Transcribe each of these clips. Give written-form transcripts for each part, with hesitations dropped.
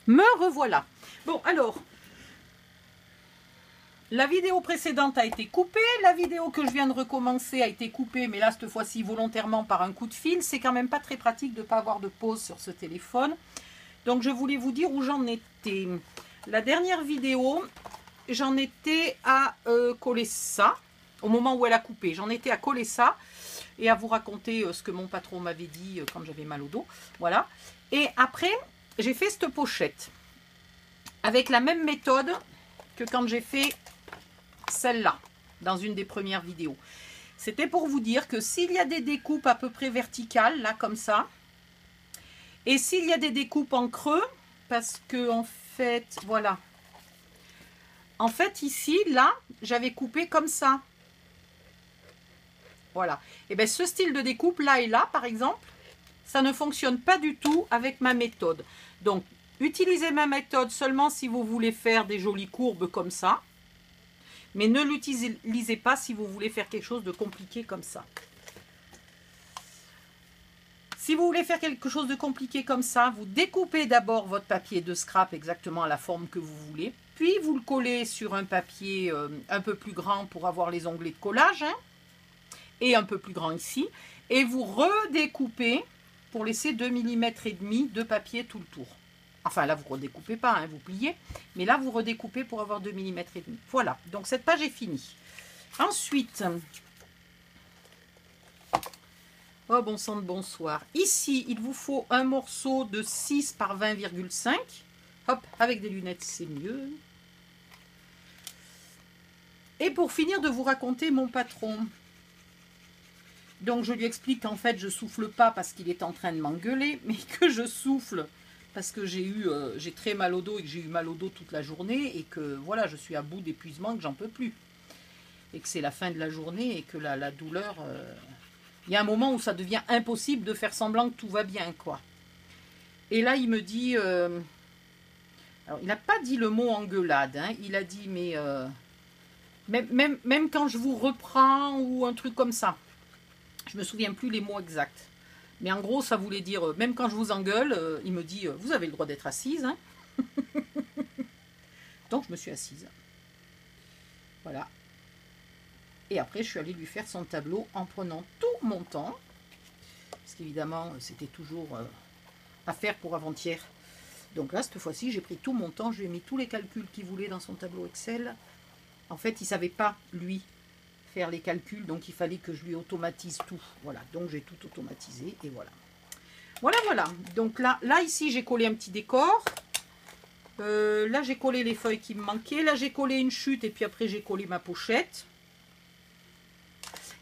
Me revoilà. Bon, alors, la vidéo précédente a été coupée. La vidéo que je viens de recommencer a été coupée, mais là, cette fois-ci, volontairement par un coup de fil. C'est quand même pas très pratique de ne pas avoir de pause sur ce téléphone. Donc, je voulais vous dire où j'en étais. La dernière vidéo, j'en étais à coller ça. Au moment où elle a coupé, j'en étais à coller ça. Et à vous raconter ce que mon patron m'avait dit quand j'avais mal au dos. Voilà. Et après, j'ai fait cette pochette. Avec la même méthode que quand j'ai fait celle-là, dans une des premières vidéos. C'était pour vous dire que s'il y a des découpes à peu près verticales, là, comme ça, et s'il y a des découpes en creux, parce que, en fait, voilà. En fait, ici, là, j'avais coupé comme ça. Voilà. Et bien, ce style de découpe, là et là, par exemple, ça ne fonctionne pas du tout avec ma méthode. Donc, utilisez ma méthode seulement si vous voulez faire des jolies courbes comme ça. Mais ne l'utilisez pas si vous voulez faire quelque chose de compliqué comme ça. Si vous voulez faire quelque chose de compliqué comme ça, vous découpez d'abord votre papier de scrap exactement à la forme que vous voulez. Puis, vous le collez sur un papier un peu plus grand pour avoir les onglets de collage. Hein, et un peu plus grand ici. Et vous redécoupez pour laisser 2,5 mm de papier tout le tour. Enfin, là, vous ne redécoupez pas, hein, vous pliez. Mais là, vous redécoupez pour avoir 2,5 mm. Voilà, donc cette page est finie. Ensuite, oh bon sang de bonsoir. Ici, il vous faut un morceau de 6 par 20,5. Hop, avec des lunettes, c'est mieux. Et pour finir de vous raconter mon patron. Donc, je lui explique qu'en fait, je souffle pas parce qu'il est en train de m'engueuler, mais que je souffle parce que j'ai très mal au dos et que j'ai eu mal au dos toute la journée et que, voilà, je suis à bout d'épuisement, que j'en peux plus. Et que c'est la fin de la journée et que la douleur... il y a un moment où ça devient impossible de faire semblant que tout va bien, quoi. Et là, il me dit... alors, il n'a pas dit le mot engueulade, hein, il a dit, mais... même quand je vous reprends ou un truc comme ça. Je ne me souviens plus les mots exacts. Mais en gros, ça voulait dire, même quand je vous engueule, il me dit, vous avez le droit d'être assise. Hein. Donc, je me suis assise. Voilà. Et après, je suis allée lui faire son tableau en prenant tout mon temps. Parce qu'évidemment, c'était toujours à faire pour avant-hier. Donc là, cette fois-ci, j'ai pris tout mon temps. Je lui ai mis tous les calculs qu'il voulait dans son tableau Excel. En fait, il ne savait pas, lui, faire les calculs, donc il fallait que je lui automatise tout. Voilà, donc j'ai tout automatisé et voilà. Voilà. Donc là ici, j'ai collé un petit décor. Là, j'ai collé les feuilles qui me manquaient. Là, j'ai collé une chute et puis après, j'ai collé ma pochette.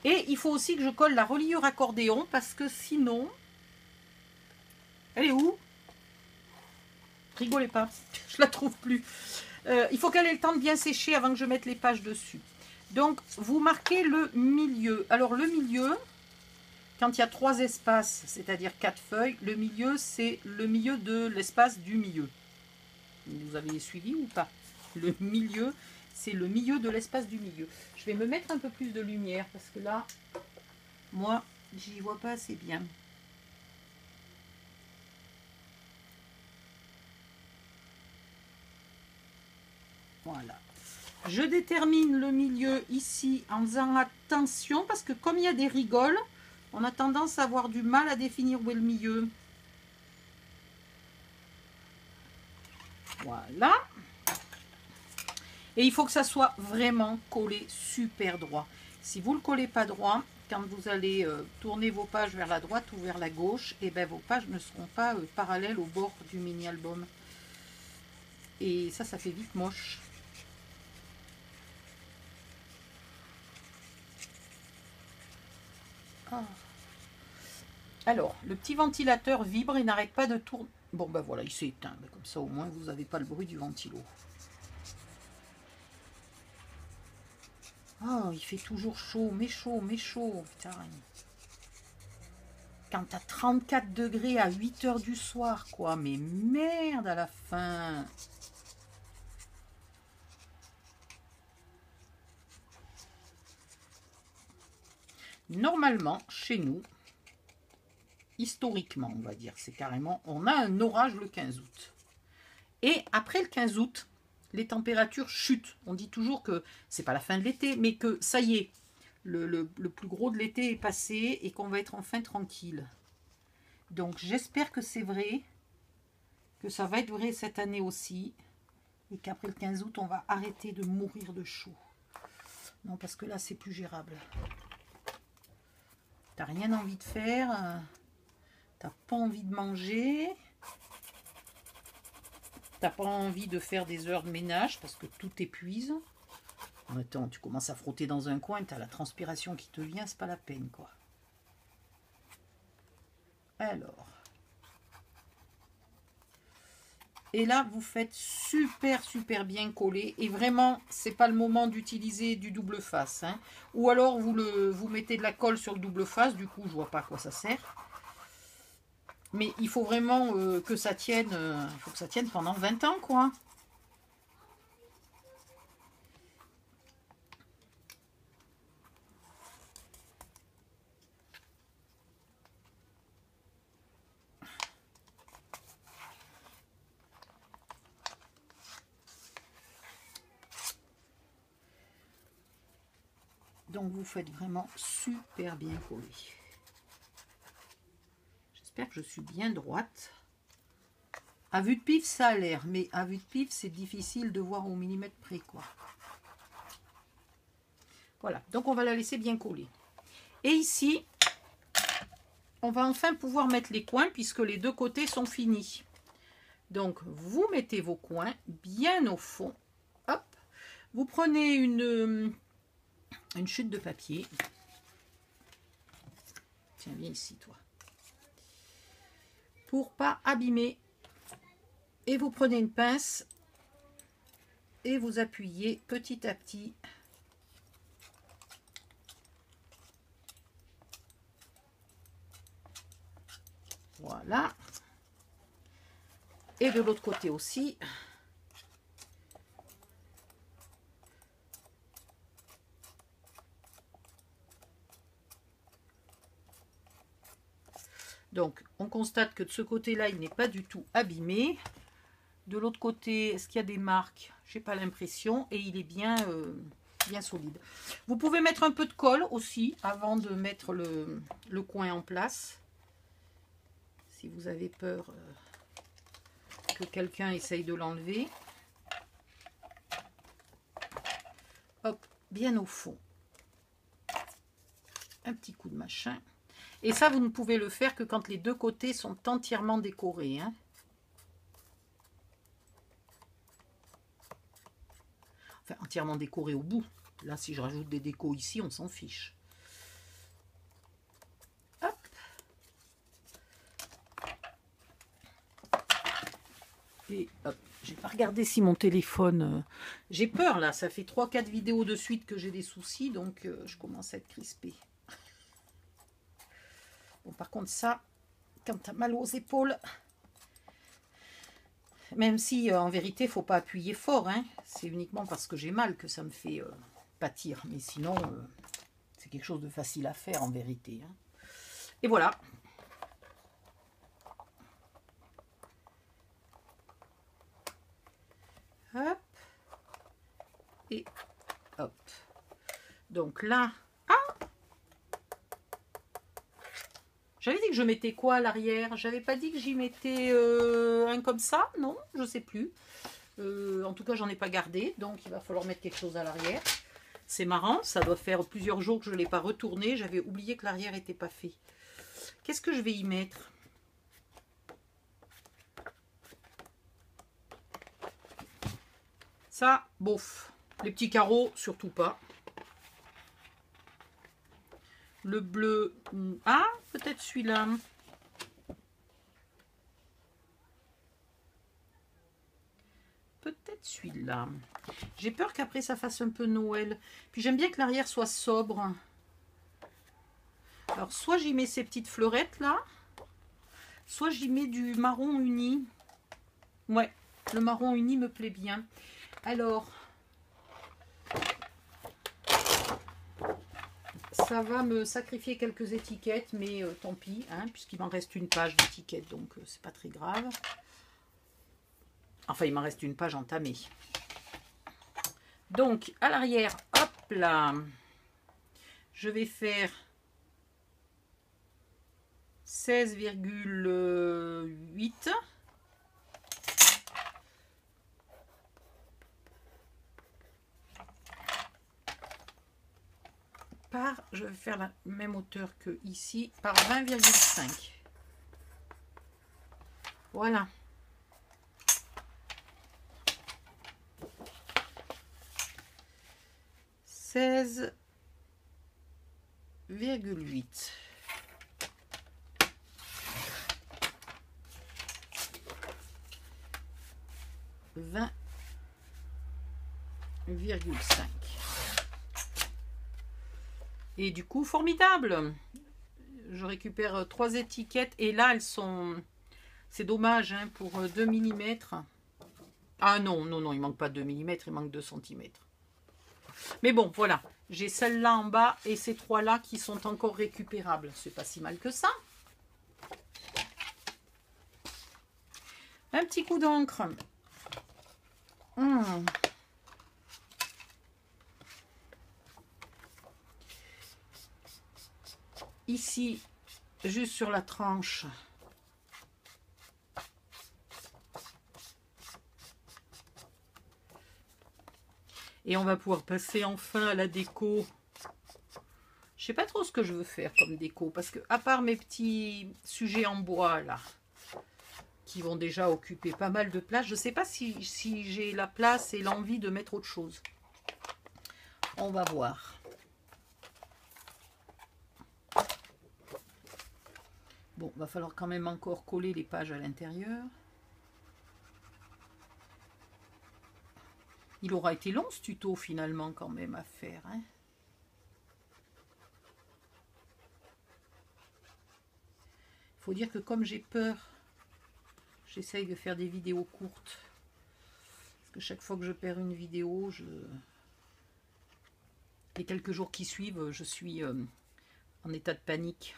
Et il faut aussi que je colle la reliure accordéon parce que sinon... Elle est où? Rigolez pas, je la trouve plus. Il faut qu'elle ait le temps de bien sécher avant que je mette les pages dessus. Donc, vous marquez le milieu. Alors, le milieu, quand il y a 3 espaces, c'est-à-dire 4 feuilles, le milieu, c'est le milieu de l'espace du milieu. Vous avez suivi ou pas? Le milieu, c'est le milieu de l'espace du milieu. Je vais me mettre un peu plus de lumière parce que là, moi, j'y vois pas assez bien. Voilà. Je détermine le milieu ici en faisant attention parce que comme il y a des rigoles, on a tendance à avoir du mal à définir où est le milieu. Voilà. Et il faut que ça soit vraiment collé super droit. Si vous ne le collez pas droit, quand vous allez tourner vos pages vers la droite ou vers la gauche, et ben vos pages ne seront pas parallèles au bord du mini-album. Et ça fait vite moche. Ah. Alors, le petit ventilateur vibre et n'arrête pas de tourner. Bon, ben voilà, il s'est éteint. Comme ça, au moins, vous n'avez pas le bruit du ventilo. Oh, il fait toujours chaud, mais chaud, putain. Quand t'as 34 degrés à 8 h du soir, quoi. Mais merde à la fin. Normalement, chez nous, historiquement, on va dire, c'est carrément, on a un orage le 15 août. Et après le 15 août, les températures chutent. On dit toujours que c'est pas la fin de l'été, mais que ça y est, le plus gros de l'été est passé et qu'on va être enfin tranquille. Donc j'espère que c'est vrai, que ça va être vrai cette année aussi, et qu'après le 15 août, on va arrêter de mourir de chaud. Non, parce que là, c'est plus gérable. T'as rien envie de faire, t'as pas envie de manger, t'as pas envie de faire des heures de ménage parce que tout t'épuise. Attends, tu commences à frotter dans un coin, t'as la transpiration qui te vient, c'est pas la peine, quoi. Alors. Et là, vous faites super bien coller. Et vraiment, c'est pas le moment d'utiliser du double face. Hein. Ou alors, vous mettez de la colle sur le double face. Du coup, je vois pas à quoi ça sert. Mais il faut vraiment que ça tienne. Il faut que ça tienne pendant 20 ans, quoi. Donc, vous faites vraiment super bien coller. J'espère que je suis bien droite. À vue de pif, ça a l'air. Mais à vue de pif, c'est difficile de voir au millimètre près, quoi. Voilà. Donc, on va la laisser bien coller. Et ici, on va enfin pouvoir mettre les coins puisque les deux côtés sont finis. Donc, vous mettez vos coins bien au fond. Hop. Vous prenez une chute de papier. Tiens, viens ici, toi. Pour pas abîmer. Et vous prenez une pince et vous appuyez petit à petit. Voilà. Et de l'autre côté aussi. Donc, on constate que de ce côté-là, il n'est pas du tout abîmé. De l'autre côté, est-ce qu'il y a des marques? J'ai pas l'impression. Et il est bien solide. Vous pouvez mettre un peu de colle aussi avant de mettre le coin en place. Si vous avez peur que quelqu'un essaye de l'enlever. Hop, bien au fond. Un petit coup de machin. Et ça, vous ne pouvez le faire que quand les deux côtés sont entièrement décorés. Hein. Enfin, entièrement décorés au bout. Là, si je rajoute des décos ici, on s'en fiche. Hop. Et hop. J'ai pas regardé si mon téléphone... J'ai peur, là. Ça fait 3-4 vidéos de suite que j'ai des soucis, donc je commence à être crispée. Bon, par contre, ça, quand tu as mal aux épaules, même si en vérité, il ne faut pas appuyer fort, hein, c'est uniquement parce que j'ai mal que ça me fait pâtir. Mais sinon, c'est quelque chose de facile à faire en vérité. Hein. Et voilà. Hop. Et hop. Donc là... J'avais dit que je mettais quoi à l'arrière? J'avais pas dit que j'y mettais un comme ça? Non, je sais plus. En tout cas, j'en ai pas gardé. Donc, il va falloir mettre quelque chose à l'arrière. C'est marrant. Ça doit faire plusieurs jours que je ne l'ai pas retourné. J'avais oublié que l'arrière n'était pas fait. Qu'est-ce que je vais y mettre? Ça, bof. Les petits carreaux, surtout pas. Le bleu, ah, peut-être celui-là. Peut-être celui-là. J'ai peur qu'après ça fasse un peu Noël. Puis j'aime bien que l'arrière soit sobre. Alors, soit j'y mets ces petites fleurettes là, soit j'y mets du marron uni. Ouais, le marron uni me plaît bien. Alors... ça va me sacrifier quelques étiquettes, mais tant pis, hein, puisqu'il m'en reste une page d'étiquettes, donc c'est pas très grave. Enfin, il m'en reste une page entamée. Donc, à l'arrière, hop là, je vais faire 16,8. Je vais faire la même hauteur que ici, par 20,5. Voilà. Seize virgule huit. Vingt virgule cinq. Et du coup, formidable. Je récupère 3 étiquettes. Et là, elles sont... C'est dommage hein, pour 2 mm. Ah non, non, non, il manque pas 2 mm, il manque 2 cm. Mais bon, voilà. J'ai celle-là en bas et ces 3-là qui sont encore récupérables. C'est pas si mal que ça. Un petit coup d'encre. Ici, juste sur la tranche. Et on va pouvoir passer enfin à la déco. Je sais pas trop ce que je veux faire comme déco. Parce que à part mes petits sujets en bois là, qui vont déjà occuper pas mal de place, je sais pas si j'ai la place et l'envie de mettre autre chose. On va voir. Bon, va falloir quand même encore coller les pages à l'intérieur. Il aura été long ce tuto finalement quand même à faire. Hein. Il faut dire que comme j'ai peur, j'essaye de faire des vidéos courtes. Parce que chaque fois que je perds une vidéo, les quelques jours qui suivent, je suis en état de panique.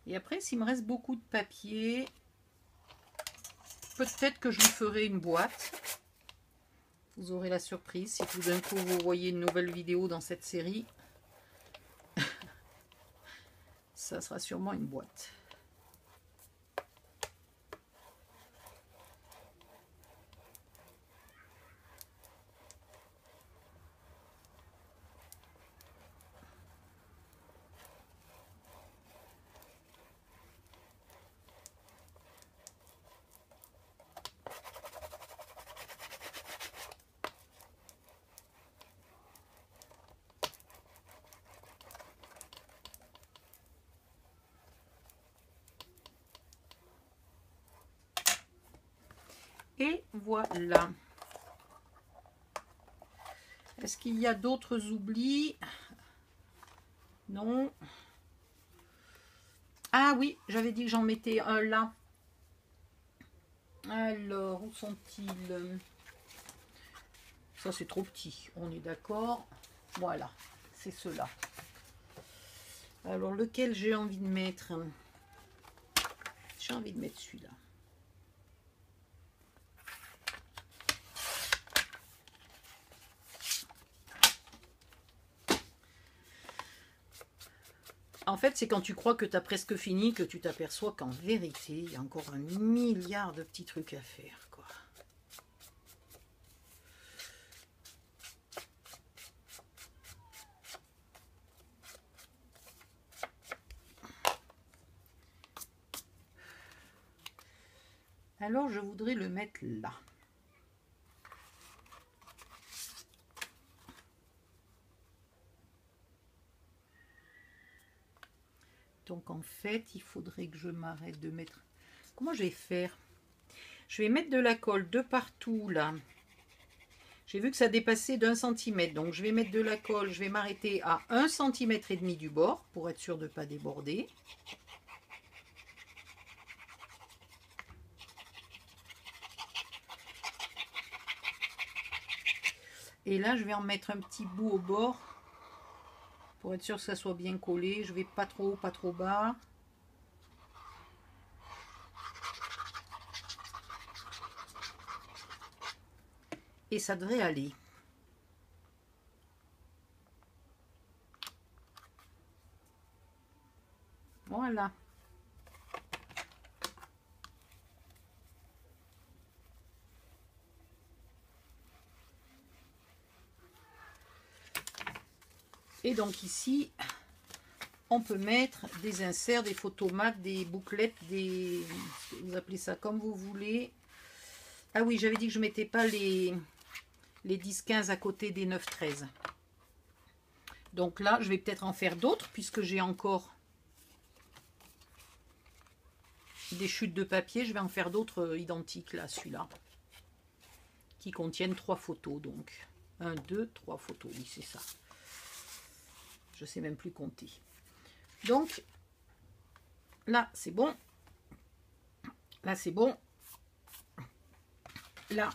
Et après, s'il me reste beaucoup de papier, peut-être que je vous ferai une boîte. Vous aurez la surprise si tout d'un coup vous voyez une nouvelle vidéo dans cette série. Ça sera sûrement une boîte. Et voilà. Est-ce qu'il y a d'autres oublis? Non. Ah oui, j'avais dit que j'en mettais un là. Alors, où sont-ils? Ça, c'est trop petit. On est d'accord. Voilà, c'est ceux-là. Alors, lequel j'ai envie de mettre? J'ai envie de mettre celui-là. En fait, c'est quand tu crois que tu as presque fini que tu t'aperçois qu'en vérité, il y a encore un milliard de petits trucs à faire, quoi. Alors, je voudrais le mettre là. Donc en fait, il faudrait que je m'arrête de mettre... Comment je vais faire? Je vais mettre de la colle de partout là. J'ai vu que ça dépassait d'1 cm, donc je vais mettre de la colle, je vais m'arrêter à 1,5 cm du bord pour être sûr de ne pas déborder. Et là, je vais en mettre un petit bout au bord pour être sûr que ça soit bien collé. Je vais pas trop haut, pas trop bas. Et ça devrait aller. Voilà. Et donc ici, on peut mettre des inserts, des photomates, des bouclettes, des... Vous appelez ça comme vous voulez. Ah oui, j'avais dit que je ne mettais pas les 10-15 à côté des 9-13. Donc là, je vais peut-être en faire d'autres puisque j'ai encore des chutes de papier. Je vais en faire d'autres identiques là, celui-là. Qui contiennent 3 photos. Donc 1, 2, 3 photos. Oui, c'est ça. Je ne sais même plus compter. Donc là, c'est bon. Là, c'est bon. Là,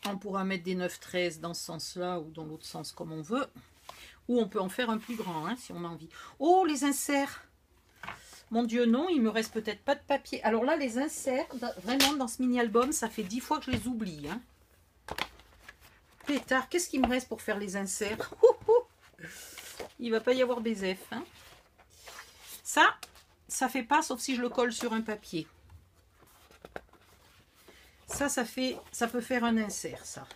on pourra mettre des 9-13 dans ce sens-là ou dans l'autre sens comme on veut. Ou on peut en faire un plus grand hein, si on a envie. Oh, les inserts! Mon Dieu, non, il me reste peut-être pas de papier. Alors là, les inserts, vraiment, dans ce mini-album, ça fait 10 fois que je les oublie. Hein. Pétard, qu'est-ce qu'il me reste pour faire les inserts? Il va pas y avoir BZF. Hein. Ça fait pas, sauf si je le colle sur un papier. Ça peut faire un insert, ça.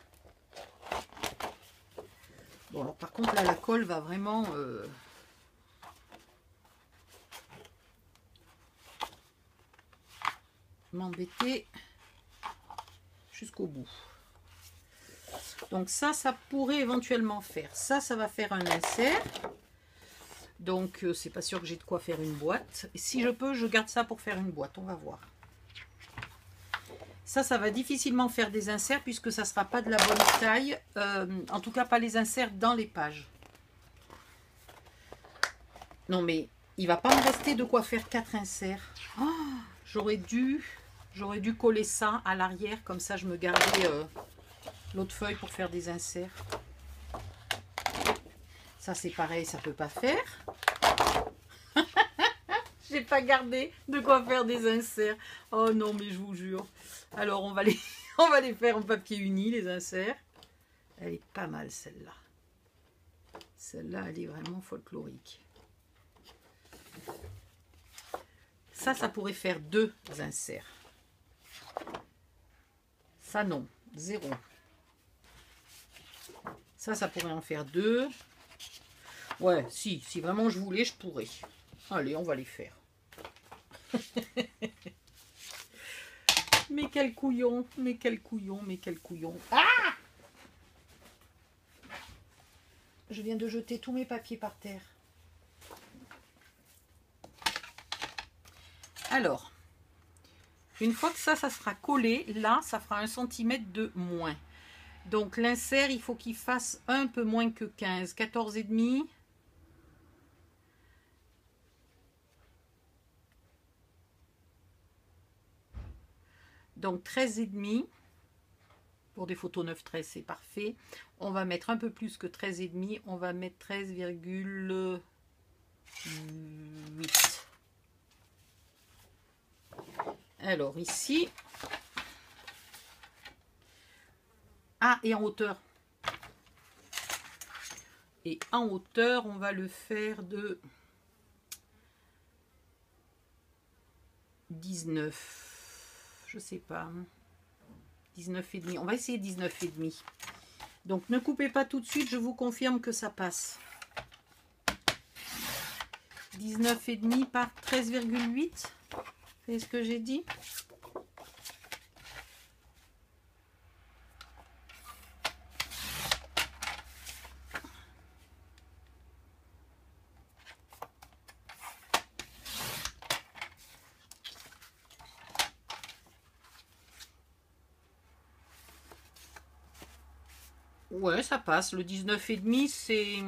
Bon, alors par contre, là, la colle va vraiment... m'embêter jusqu'au bout. Donc ça pourrait éventuellement faire. Ça va faire un insert. Donc c'est pas sûr que j'ai de quoi faire une boîte. Et si je peux, je garde ça pour faire une boîte. On va voir. Ça va difficilement faire des inserts puisque ça sera pas de la bonne taille. En tout cas, pas les inserts dans les pages. Non mais il va pas me rester de quoi faire 4 inserts. Oh, j'aurais dû coller ça à l'arrière, comme ça je me gardais l'autre feuille pour faire des inserts. Ça c'est pareil, ça peut pas faire. J'ai pas gardé de quoi faire des inserts. Oh non, mais je vous jure. Alors on va les faire en papier uni, les inserts. Elle est pas mal celle-là. Celle-là, elle est vraiment folklorique. Ça pourrait faire 2 inserts. Ça non, 0. Ça pourrait en faire 2. Ouais, si vraiment je voulais, je pourrais. Allez, on va les faire. Mais quel couillon, mais quel couillon, mais quel couillon. Ah! Je viens de jeter tous mes papiers par terre. Alors, une fois que ça sera collé, là, ça fera 1 cm de moins. Donc l'insert, il faut qu'il fasse un peu moins que 15, 14,5. Donc 13,5. Pour des photos 9-13, c'est parfait. On va mettre un peu plus que 13,5. On va mettre 13,8. Alors ici. Ah, et en hauteur. Et en hauteur, on va le faire de 19. Je sais pas. 19,5. On va essayer 19,5. Donc ne coupez pas tout de suite, je vous confirme que ça passe. 19,5 par 13,8. C'est ce que j'ai dit. Ouais, ça passe. Le 19,5, c'est...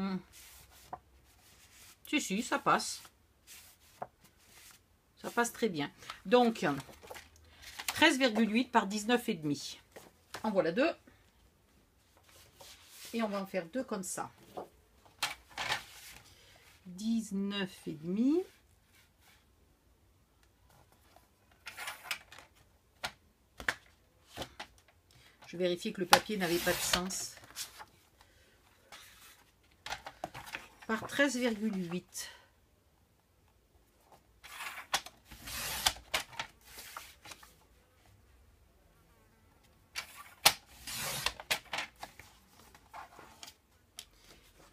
Si, ça passe. Ça passe très bien. Donc, 13,8 par 19,5. En voilà deux. Et on va en faire deux comme ça. 19,5. Je vérifie que le papier n'avait pas de sens. Par 13,8.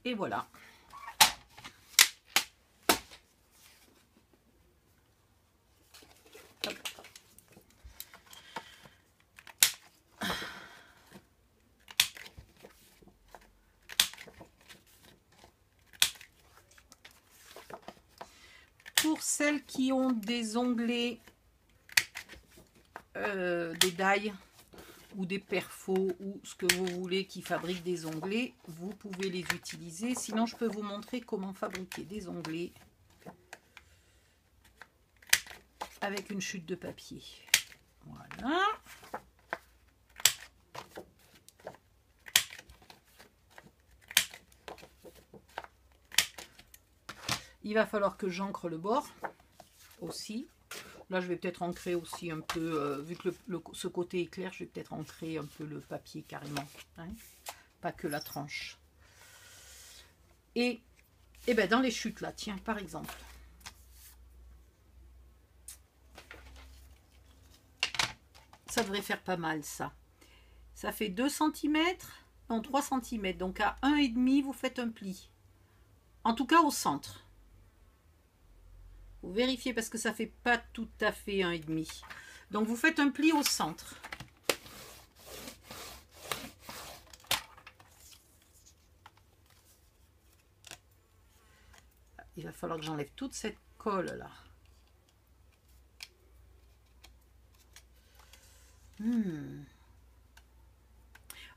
Et voilà. Hop. Pour celles qui ont des onglets, des die ou des perfos ou ce que vous voulez qui fabriquent des onglets, vous pouvez les utiliser. Sinon, je peux vous montrer comment fabriquer des onglets avec une chute de papier. Voilà. Il va falloir que j'ancre le bord aussi. Là, je vais peut-être ancrer aussi un peu, vu que ce côté est clair, je vais peut-être ancrer un peu le papier carrément. Hein, pas que la tranche. Et ben dans les chutes là, tiens, par exemple. Ça devrait faire pas mal, ça. Ça fait 2 cm, non 3 cm. Donc à 1,5, vous faites un pli. En tout cas au centre. Vous vérifiez parce que ça fait pas tout à fait 1,5. Donc vous faites un pli au centre. Il va falloir que j'enlève toute cette colle là.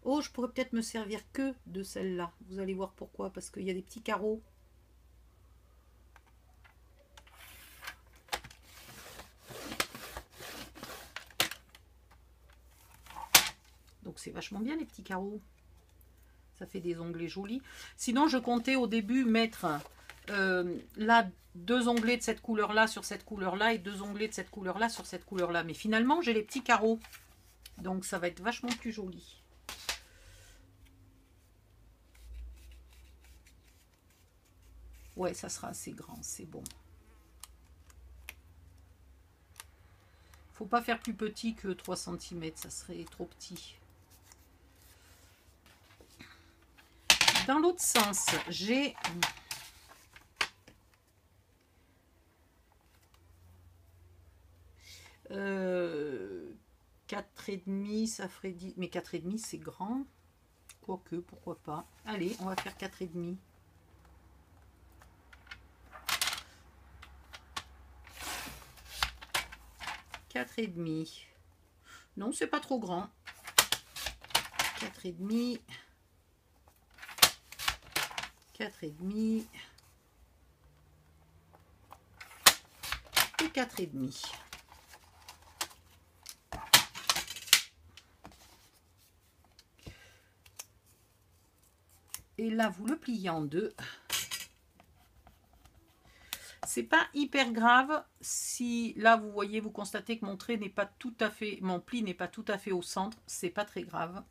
Oh, je pourrais peut-être me servir que de celle-là. Vous allez voir pourquoi. Parce qu'il y a des petits carreaux. Donc c'est vachement bien les petits carreaux. Ça fait des onglets jolis. Sinon, je comptais au début mettre là 2 onglets de cette couleur-là sur cette couleur-là et 2 onglets de cette couleur-là sur cette couleur-là. Mais finalement, j'ai les petits carreaux. Donc ça va être vachement plus joli. Ouais, ça sera assez grand, c'est bon. Faut pas faire plus petit que 3 cm, ça serait trop petit. Dans l'autre sens, j'ai 4,5, ça ferait 10. Mais 4,5 c'est grand. Quoique, pourquoi pas. Allez, on va faire 4,5. Et demi. Non, c'est pas trop grand. 4,5. 4,5. Et 4,5. Et là, vous le pliez en deux. C'est pas hyper grave si là vous voyez, vous constatez que mon trait n'est pas tout à fait, mon pli n'est pas tout à fait au centre, c'est pas très grave.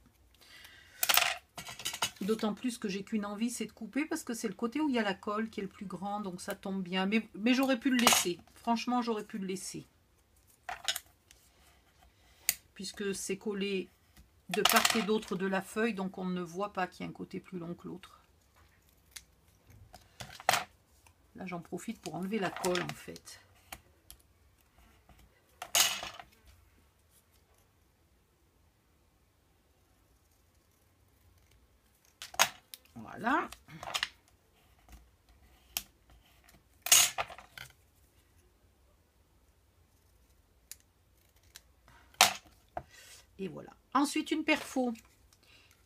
D'autant plus que j'ai qu'une envie, c'est de couper parce que c'est le côté où il y a la colle qui est le plus grand, donc ça tombe bien. Mais j'aurais pu le laisser, franchement j'aurais pu le laisser. Puisque c'est collé de part et d'autre de la feuille, donc on ne voit pas qu'il y a un côté plus long que l'autre. Là, j'en profite pour enlever la colle, en fait. Voilà. Et voilà. Ensuite, une perfo.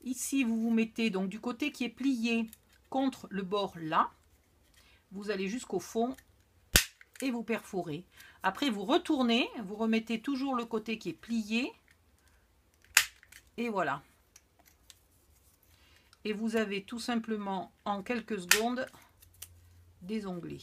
Ici, vous vous mettez donc du côté qui est plié contre le bord là. Vous allez jusqu'au fond et vous perforez. Après, vous retournez, vous remettez toujours le côté qui est plié. Et voilà. Et vous avez tout simplement, en quelques secondes, des onglets.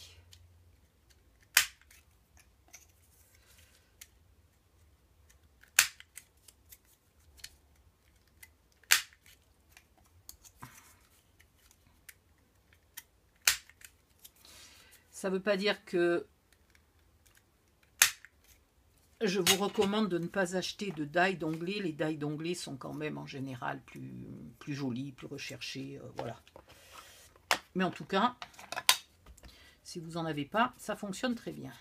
Ça ne veut pas dire que je vous recommande de ne pas acheter de die d'onglets. Les die d'onglets sont quand même en général plus jolis, plus recherchés. Voilà. Mais en tout cas, si vous n'en avez pas, ça fonctionne très bien.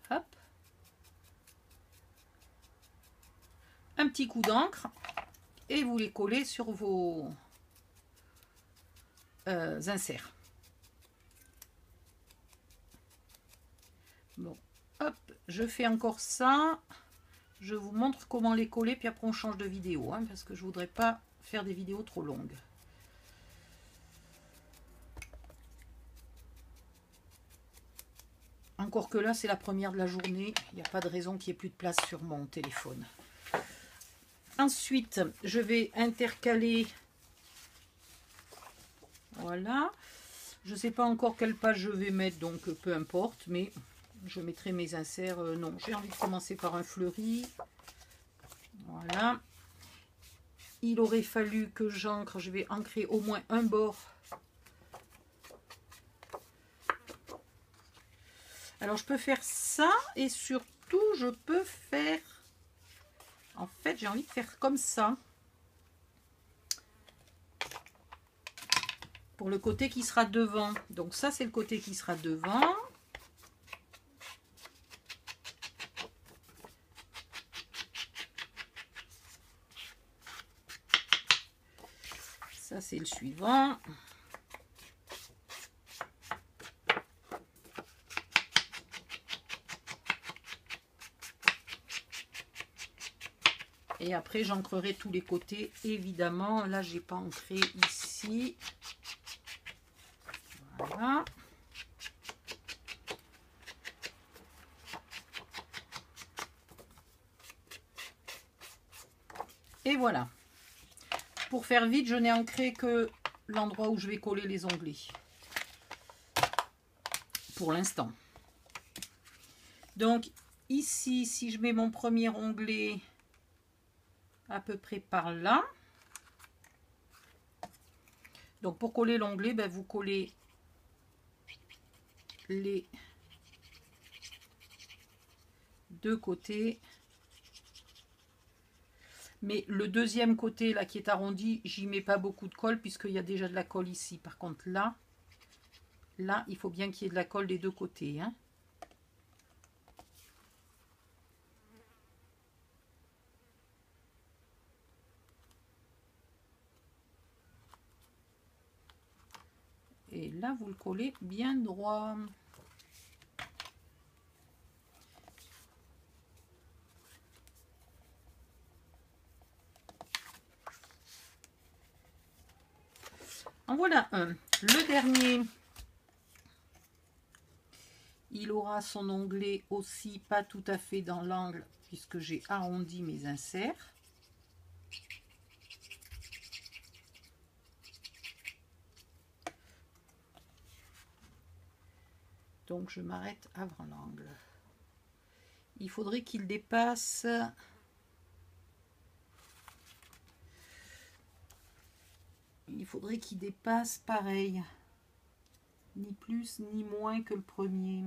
Hop. Un petit coup d'encre et vous les collez sur vos inserts. Bon, hop, je fais encore ça. Je vous montre comment les coller, puis après on change de vidéo, hein, parce que je voudrais pas faire des vidéos trop longues. Encore que là, c'est la première de la journée. Il n'y a pas de raison qu'il n'y ait plus de place sur mon téléphone. Ensuite, je vais intercaler. Voilà. Je ne sais pas encore quelle page je vais mettre, donc peu importe, mais je mettrai mes inserts. Non, j'ai envie de commencer par un fleuri. Voilà. Il aurait fallu que j'ancre. Je vais ancrer au moins un bord. Alors, je peux faire ça et surtout, je peux faire... En fait, j'ai envie de faire comme ça. Pour le côté qui sera devant. Donc ça, c'est le côté qui sera devant. Ça, c'est le suivant. Et après, j'ancrerai tous les côtés, évidemment. Là, j'ai pas ancré ici. Voilà. Et voilà. Pour faire vite, je n'ai ancré que l'endroit où je vais coller les onglets. Pour l'instant. Donc, ici, si je mets mon premier onglet à peu près par là. Donc, pour coller l'onglet, ben, vous collez les deux côtés. Mais le deuxième côté, là, qui est arrondi, j'y mets pas beaucoup de colle, puisqu'il y a déjà de la colle ici. Par contre, là, il faut bien qu'il y ait de la colle des deux côtés, hein. Et là, vous le collez bien droit. En voilà un. Le dernier, il aura son onglet aussi pas tout à fait dans l'angle, puisque j'ai arrondi mes inserts. Donc je m'arrête avant l'angle. Il faudrait qu'il dépasse... Il faudrait qu'il dépasse pareil. Ni plus ni moins que le premier.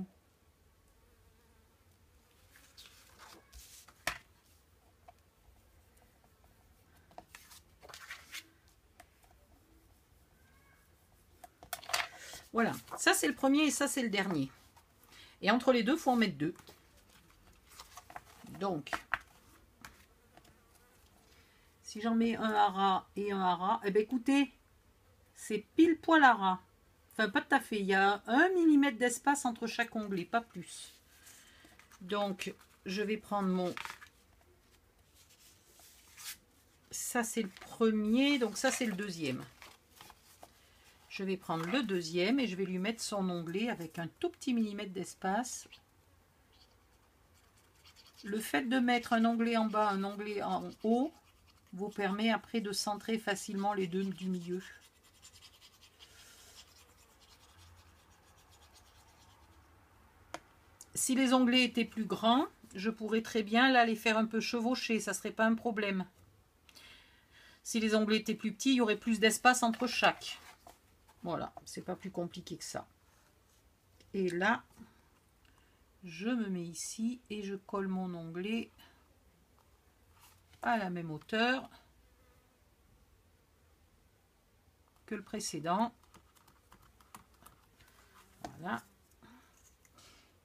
Voilà, ça c'est le premier et ça c'est le dernier. Et entre les deux, il faut en mettre deux. Donc, si j'en mets un à ras et un à ras, eh bien écoutez, c'est pile poil à ras. Enfin, pas tout à fait. Il y a 1 mm d'espace entre chaque onglet, pas plus. Donc, je vais prendre mon Ça, c'est le premier. Donc, ça, c'est le deuxième. Je vais prendre le deuxième et je vais lui mettre son onglet avec un tout petit millimètre d'espace. Le fait de mettre un onglet en bas, un onglet en haut, vous permet après de centrer facilement les deux du milieu. Si les onglets étaient plus grands, je pourrais très bien là les faire un peu chevaucher, ça serait pas un problème. Si les onglets étaient plus petits, il y aurait plus d'espace entre chaque. Voilà, c'est pas plus compliqué que ça. Et là, je me mets ici et je colle mon onglet à la même hauteur que le précédent. Voilà.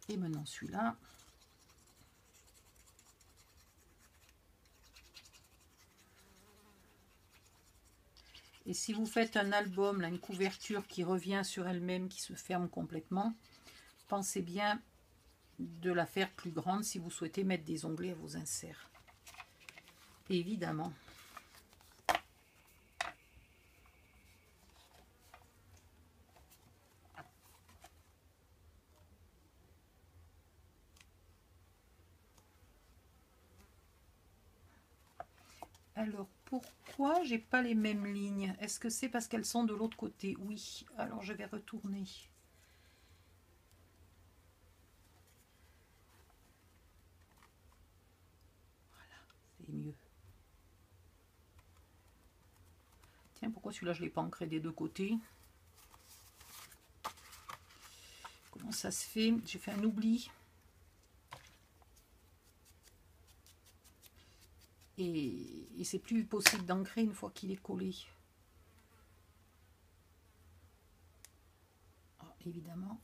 Et maintenant celui-là. Et si vous faites un album, là, une couverture qui revient sur elle-même, qui se ferme complètement, pensez bien de la faire plus grande si vous souhaitez mettre des onglets à vos inserts. Évidemment. Alors, pourquoi j'ai pas les mêmes lignes? Est-ce que c'est parce qu'elles sont de l'autre côté? Oui. Alors, je vais retourner. Voilà, c'est mieux. Tiens, pourquoi celui-là, je ne l'ai pas ancré des deux côtés? Comment ça se fait? J'ai fait un oubli. Et c'est plus possible d'ancrer une fois qu'il est collé. Alors, évidemment.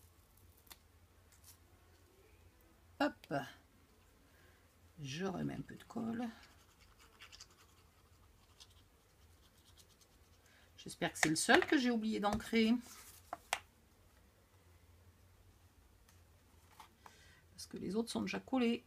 Hop. Je remets un peu de colle. J'espère que c'est le seul que j'ai oublié d'ancrer. Parce que les autres sont déjà collés.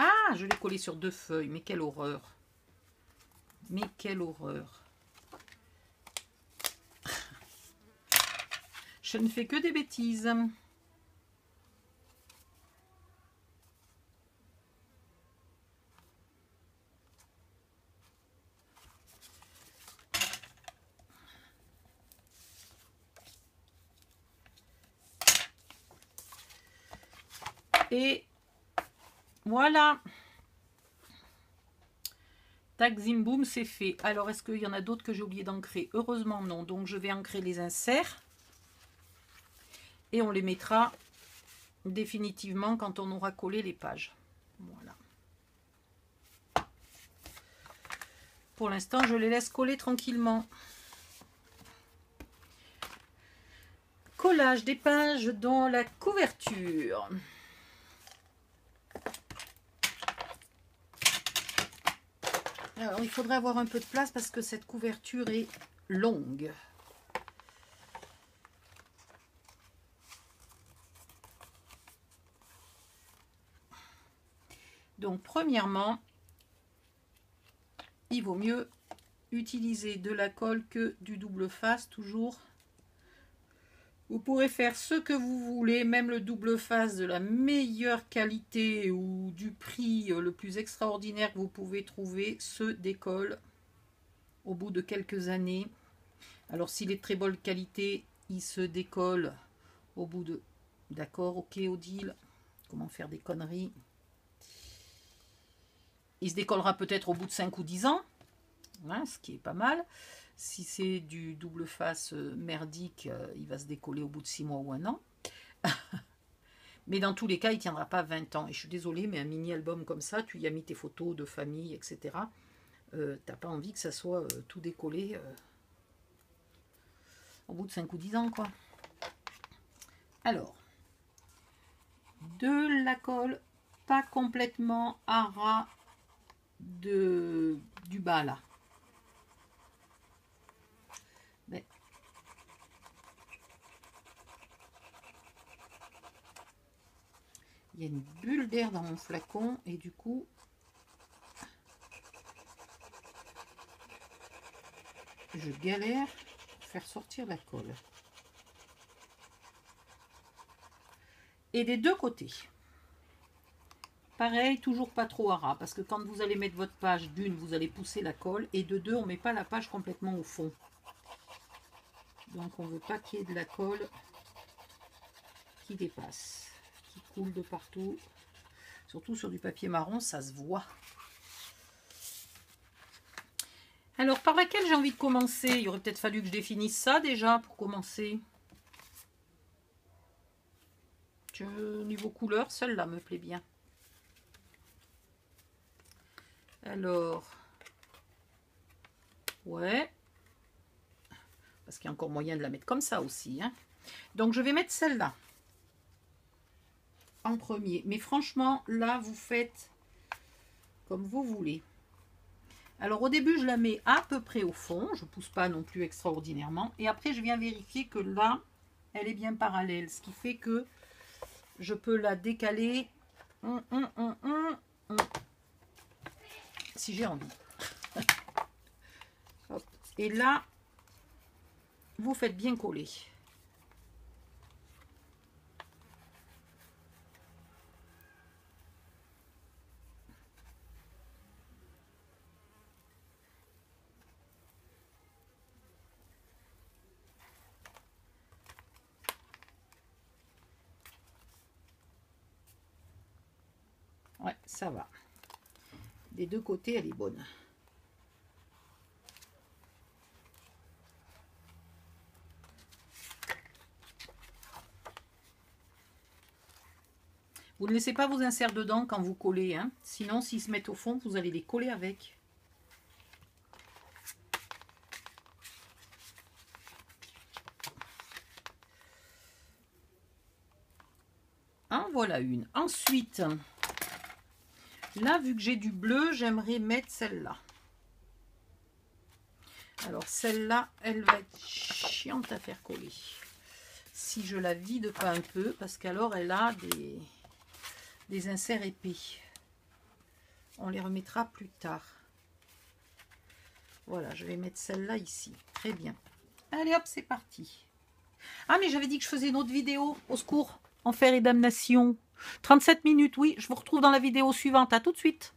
Ah, je l'ai collé sur deux feuilles. Mais quelle horreur. Mais quelle horreur. Je ne fais que des bêtises. Et voilà. Tac, zim, boum, c'est fait. Alors, est-ce qu'il y en a d'autres que j'ai oublié d'ancrer? Heureusement, non. Donc, je vais ancrer les inserts. Et on les mettra définitivement quand on aura collé les pages. Voilà. Pour l'instant, je les laisse coller tranquillement. Collage des pages dans la couverture. Alors, il faudrait avoir un peu de place parce que cette couverture est longue. Donc, premièrement, il vaut mieux utiliser de la colle que du double face, toujours. Vous pourrez faire ce que vous voulez, même le double face de la meilleure qualité ou du prix le plus extraordinaire que vous pouvez trouver se décolle au bout de quelques années. Alors s'il est de très bonne qualité, il se décolle au bout de... D'accord, ok Odile, comment faire des conneries? Il se décollera peut-être au bout de 5 ou 10 ans, hein, ce qui est pas mal. Si c'est du double face merdique, il va se décoller au bout de 6 mois ou 1 an. Mais dans tous les cas, il ne tiendra pas 20 ans. Et je suis désolée, mais un mini-album comme ça, tu y as mis tes photos de famille, etc. T'as pas envie que ça soit tout décollé au bout de 5 ou 10 ans, quoi. Alors, de la colle, pas complètement à ras du bas, là. Mais Il y a une bulle d'air dans mon flacon et du coup, je galère à faire sortir la colle. Et des deux côtés. Pareil, toujours pas trop à ras, parce que quand vous allez mettre votre page, d'une, vous allez pousser la colle, et de deux, on ne met pas la page complètement au fond. Donc on ne veut pas qu'il y ait de la colle qui dépasse, qui coule de partout. Surtout sur du papier marron, ça se voit. Alors, par laquelle j'ai envie de commencer? Il aurait peut-être fallu que je définisse ça déjà pour commencer. Niveau couleur, celle-là me plaît bien. Alors, ouais. Parce qu'il y a encore moyen de la mettre comme ça aussi. Hein. Donc, je vais mettre celle-là en premier. Mais franchement, là, vous faites comme vous voulez. Alors, au début, je la mets à peu près au fond. Je ne pousse pas non plus extraordinairement. Et après, je viens vérifier que là, elle est bien parallèle. Ce qui fait que je peux la décaler si j'ai envie. Hop. Et là, vous faites bien coller. Ouais, ça va. Des deux côtés, elle est bonne. Vous ne laissez pas vos inserts dedans quand vous collez. Hein. Sinon, s'ils se mettent au fond, vous allez les coller avec. En voilà une. Ensuite, là, vu que j'ai du bleu, j'aimerais mettre celle-là. Alors, celle-là, elle va être chiante à faire coller. Si je la vide pas un peu, parce qu'alors, elle a des inserts épais. On les remettra plus tard. Voilà, je vais mettre celle-là ici. Très bien. Allez, hop, c'est parti. Ah, mais j'avais dit que je faisais une autre vidéo. Au secours. Enfer et damnation. 37 minutes, oui. Je vous retrouve dans la vidéo suivante. À tout de suite.